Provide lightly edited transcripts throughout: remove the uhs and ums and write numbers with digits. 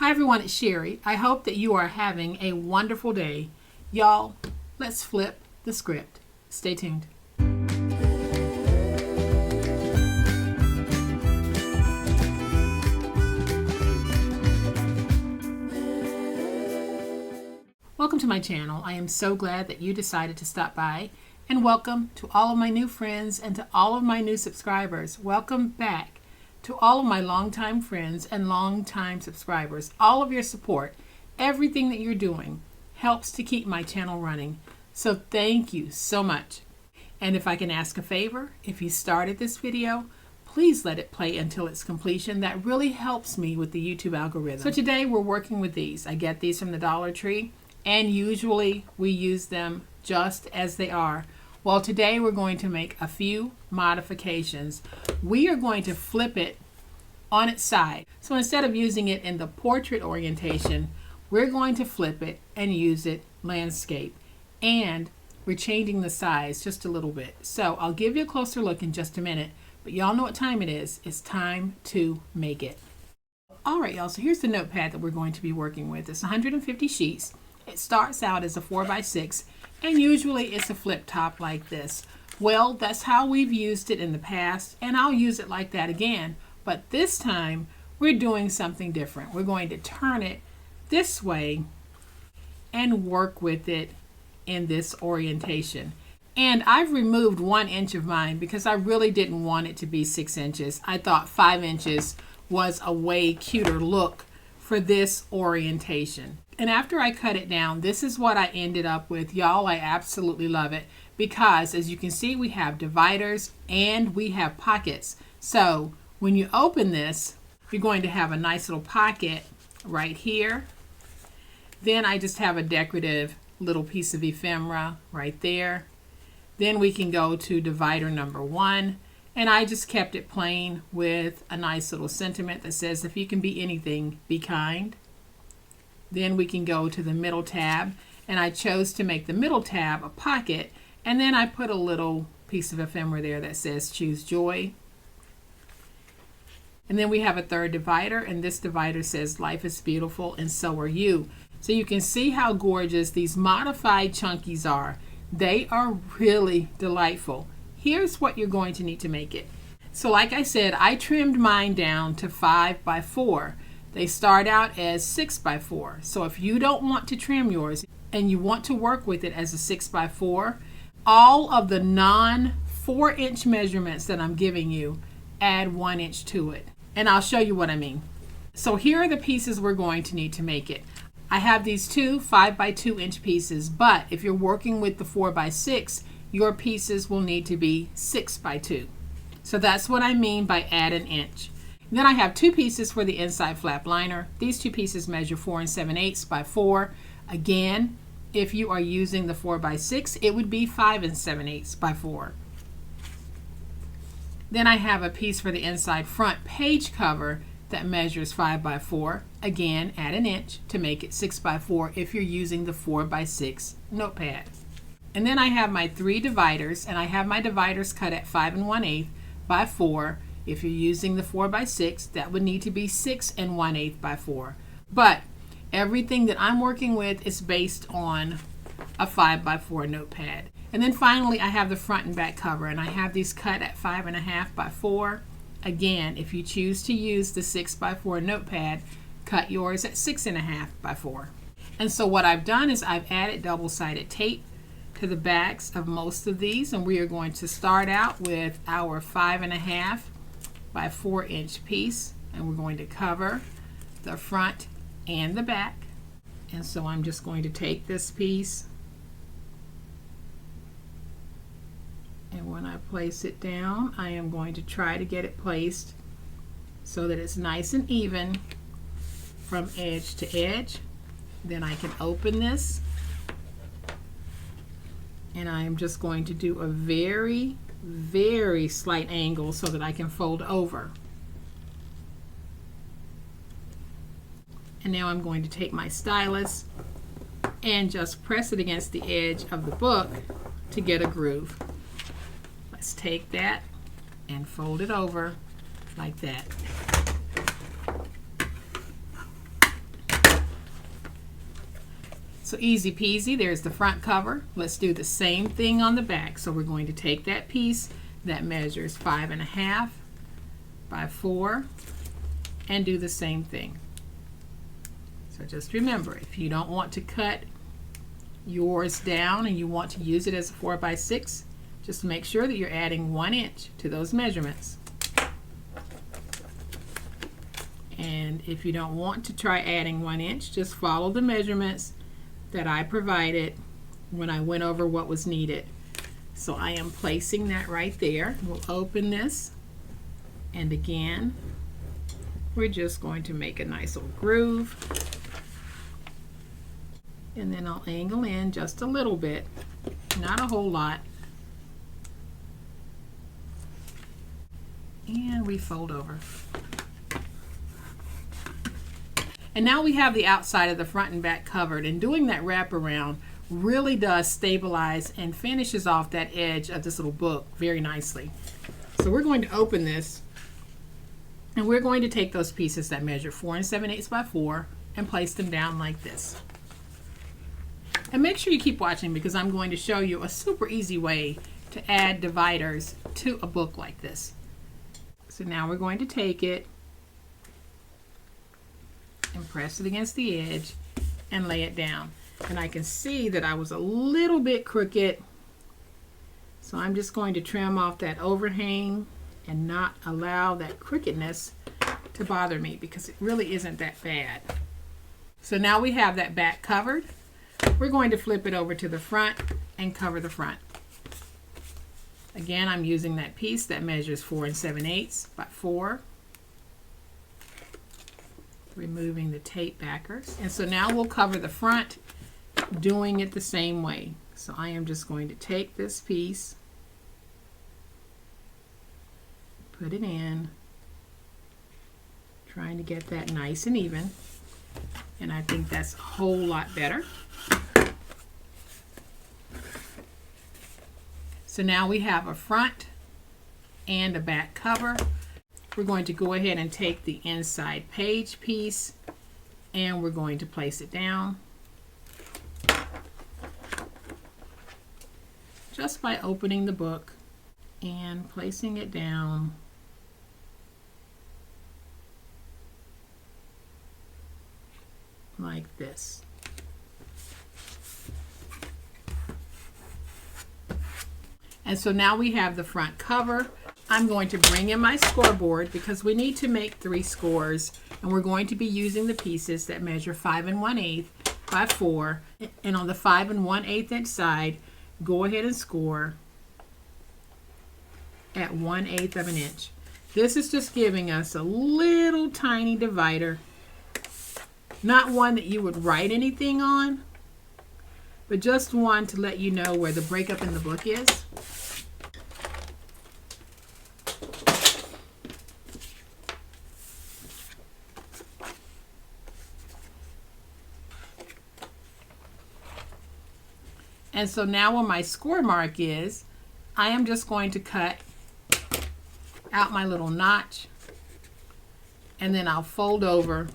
Hi everyone, it's Sherry. I hope that you are having a wonderful day. Y'all, let's flip the script. Stay tuned. Welcome to my channel. I am so glad that you decided to stop by, and welcome to all of my new friends and to all of my new subscribers. Welcome back to all of my longtime friends and longtime subscribers. All of your support, everything that you're doing helps to keep my channel running. So thank you so much. And if I can ask a favor, if you started this video, please let it play until its completion. That really helps me with the YouTube algorithm. So today we're working with these. I get these from the Dollar Tree, and usually we use them just as they are. Well, today we're going to make a few modifications. We are going to flip it on its side. So instead of using it in the portrait orientation, we're going to flip it and use it landscape. And we're changing the size just a little bit. So I'll give you a closer look in just a minute, but y'all know what time it is. It's time to make it. All right, y'all, so here's the notepad that we're going to be working with. It's 150 sheets. It starts out as a 4x6, and usually it's a flip top like this. Well, that's how we've used it in the past, and I'll use it like that again. But this time, we're doing something different. We're going to turn it this way and work with it in this orientation. And I've removed 1 inch of mine because I really didn't want it to be 6 inches. I thought 5 inches was a way cuter look for this orientation. And after I cut it down, this is what I ended up with. Y'all, I absolutely love it because as you can see, we have dividers and we have pockets. So when you open this, you're going to have a nice little pocket right here. Then I just have a decorative little piece of ephemera right there. Then we can go to divider number 1. And I just kept it plain with a nice little sentiment that says, if you can be anything, be kind. Then we can go to the middle tab, and I chose to make the middle tab a pocket, and then I put a little piece of ephemera there that says choose joy. And then we have a third divider, and this divider says life is beautiful and so are you. So you can see how gorgeous these modified chunkies are. They are really delightful. Here's what you're going to need to make it. So like I said, I trimmed mine down to 5x4. They start out as 6x4. So if you don't want to trim yours and you want to work with it as a 6x4, all of the non 4-inch measurements that I'm giving you, add 1 inch to it. And I'll show you what I mean. So here are the pieces we're going to need to make it. I have these two 5x2 inch pieces, but if you're working with the 4x6, your pieces will need to be 6x2. So that's what I mean by add an inch. Then I have 2 pieces for the inside flap liner. These 2 pieces measure 4 7/8 by 4. Again, if you are using the 4x6, it would be 5 7/8 by 4. Then I have a piece for the inside front page cover that measures 5x4. Again, add an inch to make it 6x4 if you're using the 4x6 notepad. And then I have my 3 dividers, and I have my dividers cut at 5 1/8 by 4. If you're using the 4x6, that would need to be 6 1/8 by 4. But everything that I'm working with is based on a 5x4 notepad. And then finally, I have the front and back cover, and I have these cut at 5 1/2 by 4. Again, if you choose to use the 6x4 notepad, cut yours at 6 1/2 by 4. And so what I've done is I've added double-sided tape to the backs of most of these, and we are going to start out with our 5 1/2 by 4 inch piece, and we're going to cover the front and the back. And so I'm just going to take this piece, and when I place it down, I am going to try to get it placed so that it's nice and even from edge to edge. Then I can open this, and I am just going to do a very slight angle so that I can fold over. And now I'm going to take my stylus and just press it against the edge of the book to get a groove. Let's take that and fold it over like that. So easy peasy, there's the front cover. Let's do the same thing on the back. So we're going to take that piece that measures 5.5 by 4 and do the same thing. So just remember, if you don't want to cut yours down and you want to use it as a 4 by 6, just make sure that you're adding 1 inch to those measurements. And if you don't want to try adding 1 inch, just follow the measurements that I provided when I went over what was needed. So I am placing that right there. We'll open this, and again, we're just going to make a nice little groove. And then I'll angle in just a little bit, not a whole lot. And we fold over. And now we have the outside of the front and back covered, and doing that wraparound really does stabilize and finishes off that edge of this little book very nicely. So we're going to open this, and we're going to take those pieces that measure 4 7/8 by 4 and place them down like this. And make sure you keep watching, because I'm going to show you a super easy way to add dividers to a book like this. So now we're going to take it and press it against the edge and lay it down. And I can see that I was a little bit crooked, so I'm just going to trim off that overhang and not allow that crookedness to bother me, because it really isn't that bad. So now we have that back covered. We're going to flip it over to the front and cover the front. Again, I'm using that piece that measures 4 7/8 by 4. Removing the tape backers. And so now we'll cover the front, doing it the same way. So I am just going to take this piece, put it in, trying to get that nice and even. And I think that's a whole lot better. So now we have a front and a back cover. We're going to go ahead and take the inside page piece, and we're going to place it down just by opening the book and placing it down like this. And so now we have the front cover. I'm going to bring in my scoreboard, because we need to make 3 scores, and we're going to be using the pieces that measure 5 1/8 by 4. And on the 5 1/8 inch side, go ahead and score at 1/8 of an inch. This is just giving us a little tiny divider, not one that you would write anything on, but just one to let you know where the breakup in the book is. And so now where my score mark is, I am just going to cut out my little notch, and then I'll fold over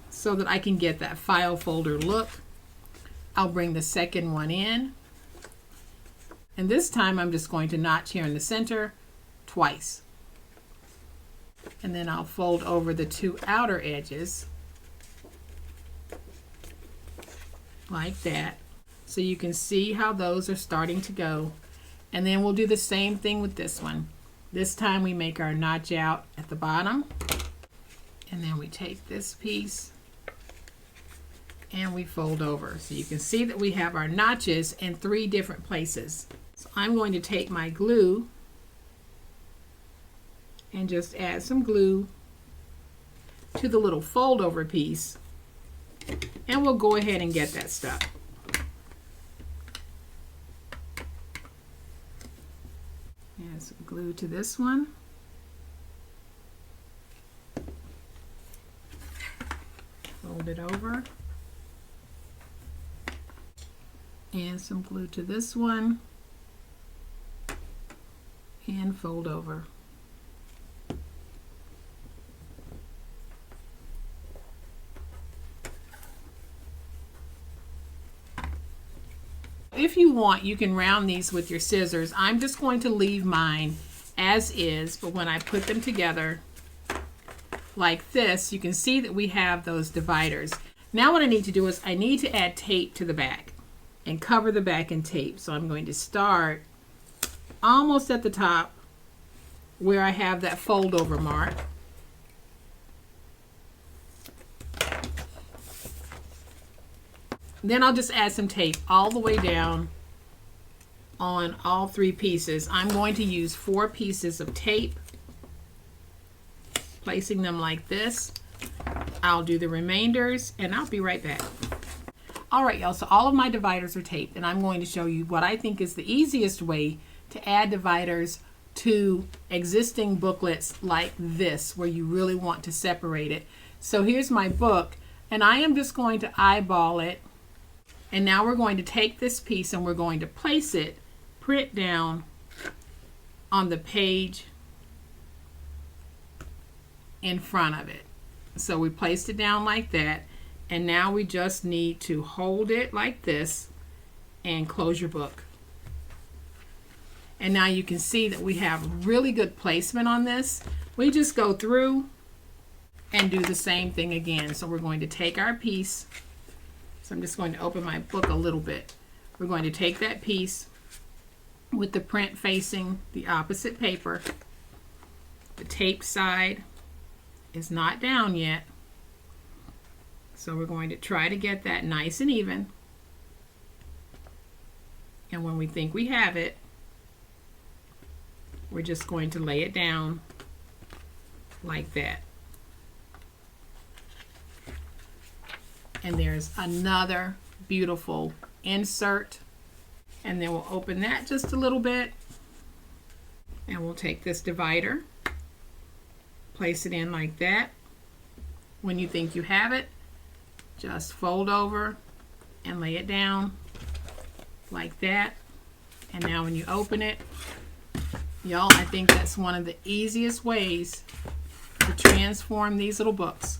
so that I can get that file folder look. I'll bring the second one in, and this time I'm just going to notch here in the center twice. And then I'll fold over the 2 outer edges like that. So you can see how those are starting to go. And then we'll do the same thing with this one. This time we make our notch out at the bottom, and then we take this piece and we fold over. So you can see that we have our notches in 3 different places. So I'm going to take my glue and just add some glue to the little fold over piece, and we'll go ahead and get that stuck. Add some glue to this one. Fold it over. And some glue to this one. And fold over. If you want, you can round these with your scissors. I'm just going to leave mine as is, but when I put them together like this, you can see that we have those dividers. Now what I need to do is I need to add tape to the back and cover the back in tape. So I'm going to start almost at the top where I have that fold over mark. Then I'll just add some tape all the way down on all 3 pieces. I'm going to use 4 pieces of tape, placing them like this. I'll do the remainders and I'll be right back. Alright y'all, so all of my dividers are taped, and I'm going to show you what I think is the easiest way to add dividers to existing booklets like this, where you really want to separate it. So here's my book, and I am just going to eyeball it, and now we're going to take this piece and we're going to place it print down on the page in front of it. So we placed it down like that, and now we just need to hold it like this and close your book. And now you can see that we have really good placement on this. We just go through and do the same thing again. So we're going to take our piece. So I'm just going to open my book a little bit. We're going to take that piece with the print facing the opposite paper. The tape side is not down yet. So we're going to try to get that nice and even. And when we think we have it, we're just going to lay it down like that. And there's another beautiful insert. And then we'll open that just a little bit. And we'll take this divider, place it in like that. When you think you have it, just fold over and lay it down like that. And now when you open it, y'all, I think that's one of the easiest ways to transform these little books.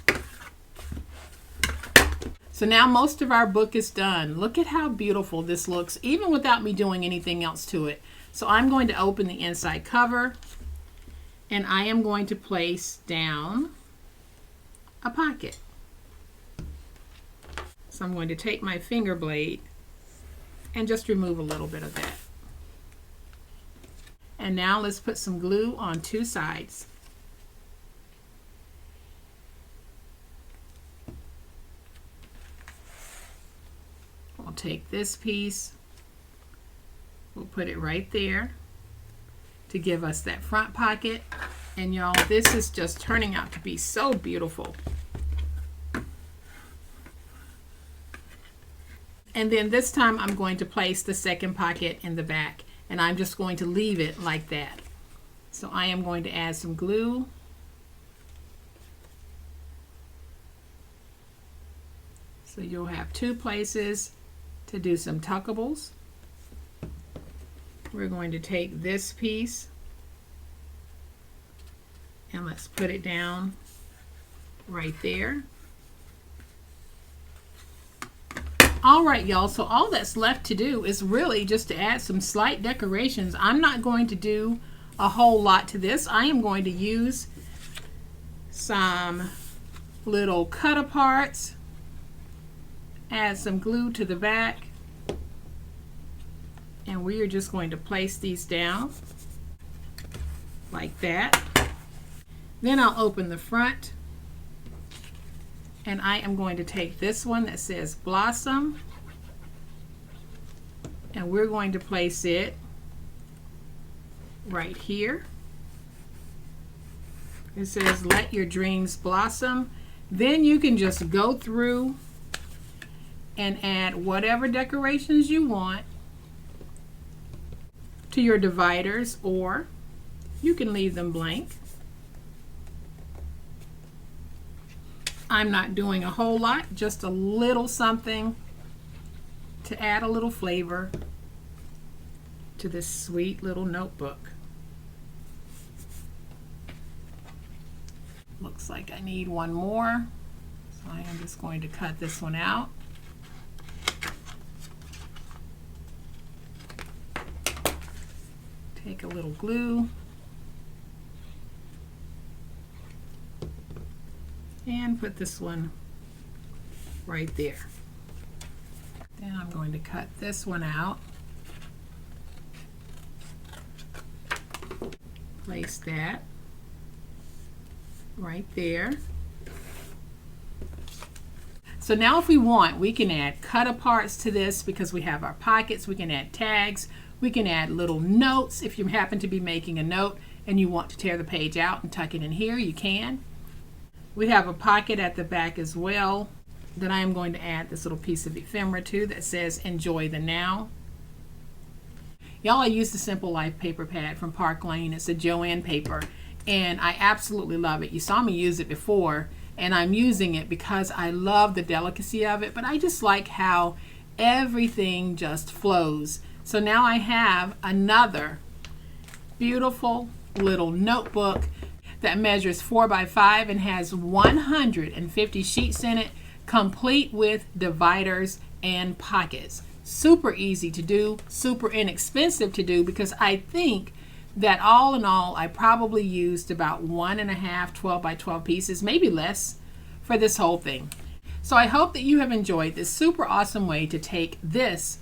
So now most of our book is done. Look at how beautiful this looks, even without me doing anything else to it. So I'm going to open the inside cover, and I am going to place down a pocket. So I'm going to take my finger blade and just remove a little bit of that. And now let's put some glue on 2 sides. We'll take this piece, we'll put it right there to give us that front pocket. And y'all, this is just turning out to be so beautiful. And then this time I'm going to place the second pocket in the back, and I'm just going to leave it like that. So I am going to add some glue. So you'll have 2 places to do some tuckables. We're going to take this piece and let's put it down right there. Alright y'all, so all that's left to do is really just to add some slight decorations. I'm not going to do a whole lot to this. I am going to use some little cut aparts, add some glue to the back, and we are just going to place these down like that. Then I'll open the front, and I am going to take this one that says Blossom, and we're going to place it right here. It says Let Your Dreams Blossom. Then you can just go through and add whatever decorations you want to your dividers, or you can leave them blank. I'm not doing a whole lot, just a little something to add a little flavor to this sweet little notebook. Looks like I need one more, so I am just going to cut this one out. Take a little glue and put this one right there. Then I'm going to cut this one out. Place that right there. So now if we want, we can add cut aparts to this because we have our pockets. We can add tags. We can add little notes. If you happen to be making a note and you want to tear the page out and tuck it in here, you can. We have a pocket at the back as well that I am going to add this little piece of ephemera to that says enjoy the now. Y'all, I use the Simple Life paper pad from Park Lane. It's a Joanne paper and I absolutely love it. You saw me use it before and I'm using it because I love the delicacy of it, but I just like how everything just flows. So now I have another beautiful little notebook that measures 4 by 5 and has 150 sheets in it, complete with dividers and pockets. Super easy to do, super inexpensive to do, because I think that all in all I probably used about 1.5 12 by 12 pieces, maybe less, for this whole thing. So I hope that you have enjoyed this super awesome way to take this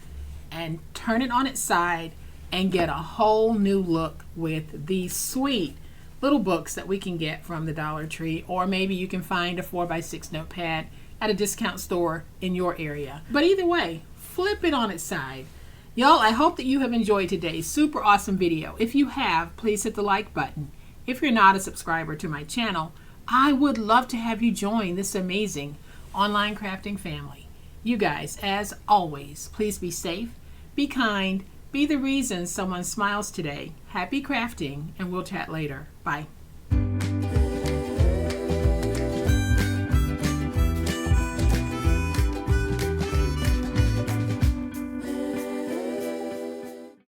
and turn it on its side and get a whole new look with these sweet little books that we can get from the Dollar Tree, or maybe you can find a 4 by 6 notepad at a discount store in your area. But either way, flip it on its side. Y'all, I hope that you have enjoyed today's super awesome video. If you have, please hit the like button. If you're not a subscriber to my channel, I would love to have you join this amazing online crafting family. You guys, as always, please be safe, be kind, be the reason someone smiles today. Happy crafting, and we'll chat later. Bye.